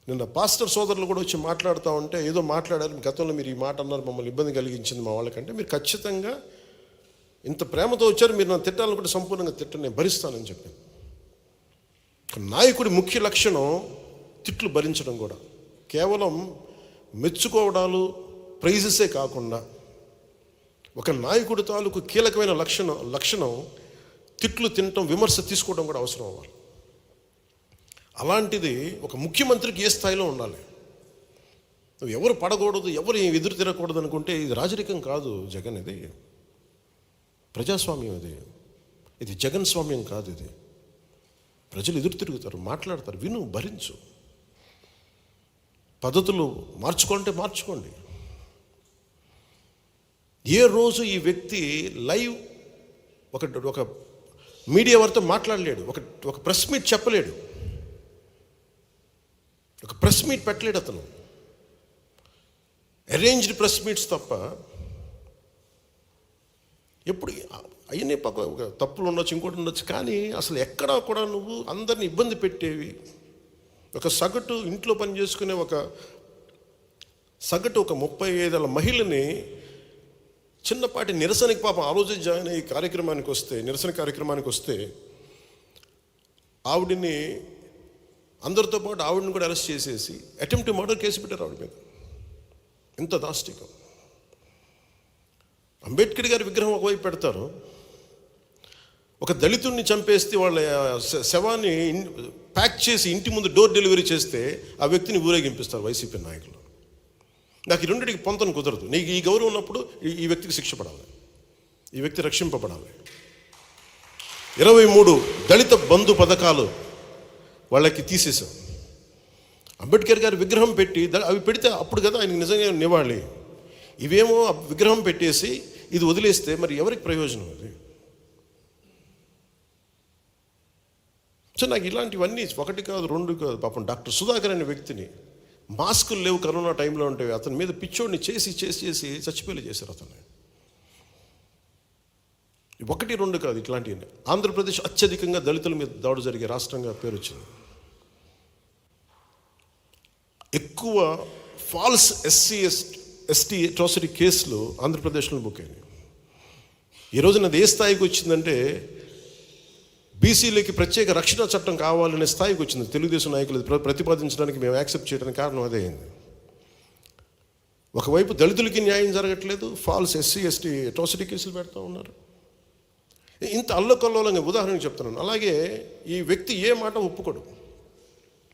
నిన్న పాస్టర్ సోదరులు కూడా వచ్చి మాట్లాడుతూ ఉంటే ఏదో మాట్లాడారు, గతంలో మీరు ఈ మాట అన్నారు, మమ్మల్ని ఇబ్బంది కలిగించింది మా వాళ్ళకంటే, మీరు ఖచ్చితంగా ఇంత ప్రేమతో వచ్చారు, మీరు నన్ను తిట్టాలనుకుంటే సంపూర్ణంగా తిట్టని నేను భరిస్తానని చెప్పాను. నాయకుడి ముఖ్య లక్షణం తిట్లు భరించడం కూడా. కేవలం మెచ్చుకోవడాలు ప్రైజెసే కాకుండా ఒక నాయకుడి తాలూకు కీలకమైన లక్షణం తిట్లు తినటం, విమర్శ తీసుకోవడం కూడా అవసరం అవ్వాలి. అలాంటిది ఒక ముఖ్యమంత్రికి ఏ స్థాయిలో ఉండాలి. నువ్వు ఎవరు పడకూడదు, ఎవరు ఎదురు తిరగకూడదు అనుకుంటే ఇది రాజరికం కాదు జగన్, ఇది ప్రజాస్వామ్యం, ఇది జగన్ స్వామ్యం కాదు. ఇది ప్రజలు ఎదురు తిరుగుతారు, మాట్లాడతారు, విను, భరించు. పద్ధతులు మార్చుకోండి, మార్చుకోండి. ఏ రోజు ఈ వ్యక్తి లైవ్ ఒక మీడియా వారితో మాట్లాడలేడు, ఒక ప్రెస్ మీట్ చెప్పలేడు, ఒక ప్రెస్ మీట్ పెట్టలేడు. అతను అరేంజ్డ్ ప్రెస్ మీట్స్ తప్ప. ఎప్పుడు అవన్నీ ఒక తప్పులు ఉండొచ్చు, ఇంకోటి ఉండొచ్చు, కానీ అసలు ఎక్కడా కూడా నువ్వు అందరిని ఇబ్బంది పెట్టేవి, ఒక సగటు ఇంట్లో పని చేసుకునే ఒక 35 ఏళ్ళ మహిళని చిన్నపాటి నిరసనకి పాపం ఆ రోజు జాయిన్ అయ్యి నిరసన కార్యక్రమానికి వస్తే ఆవిడని అందరితో పాటు ఆవిడని కూడా అరెస్ట్ చేసేసి అటెంప్ట్ మర్డర్ కేసు పెట్టారు ఆవిడ మీద. ఎంత దాష్టికం. అంబేద్కర్ గారి విగ్రహం ఒకవైపు పెడతారు, ఒక దళితుడిని చంపేస్తే వాళ్ళ శవాన్ని ప్యాక్ చేసి ఇంటి ముందు డోర్ డెలివరీ చేస్తే ఆ వ్యక్తిని ఊరేగింపిస్తారు వైసీపీ నాయకులు. నాకు ఈ రెండింటికి పొంతన కుదరదు. నీకు ఈ గౌరవం ఉన్నప్పుడు ఈ వ్యక్తికి శిక్ష పడాలి, ఈ వ్యక్తి రక్షింపబడాలి. 23 దళిత బంధు పథకాలు వాళ్ళకి తీసేశాం. అంబేద్కర్ గారి విగ్రహం పెట్టి అవి పెడితే అప్పుడు కదా ఆయనకి నిజంగా నివాళి. ఇవేమో విగ్రహం పెట్టేసి ఇది వదిలేస్తే మరి ఎవరికి ప్రయోజనం అది? సో నాకు ఇలాంటివన్నీ 1 కాదు 2 కాదు. పాపం డాక్టర్ సుధాకర్ అనే వ్యక్తిని, మాస్కులు లేవు కరోనా టైంలో ఉంటే, అతని మీద పిచ్చోడిని చేసి చచ్చిపోయి చేశారు అతన్ని. 1, 2 కాదు ఇట్లాంటివి. ఆంధ్రప్రదేశ్ అత్యధికంగా దళితుల మీద దాడి జరిగే రాష్ట్రంగా పేరు వచ్చింది. ఎక్కువ ఫాల్స్ ఎస్టీ అట్రాసిటీ కేసులు ఆంధ్రప్రదేశ్లో బుక్ అయినాయి. ఈ రోజున అది ఏ స్థాయికి వచ్చిందంటే బీసీలకి ప్రత్యేక రక్షణ చట్టం కావాలనే స్థాయికి వచ్చింది. తెలుగుదేశం నాయకులు ప్రతిపాదించడానికి మేము యాక్సెప్ట్ చేయడానికి కారణం అదే అయింది. ఒకవైపు దళితులకి న్యాయం జరగట్లేదు, ఫాల్స్ ఎస్టీ అట్రాసిటీ కేసులు పెడతా ఉన్నారు. ఇంత అల్లకల్లోలంగా ఉదాహరణకు చెప్తున్నాను. అలాగే ఈ వ్యక్తి ఏ మాట ఒప్పుకోడు.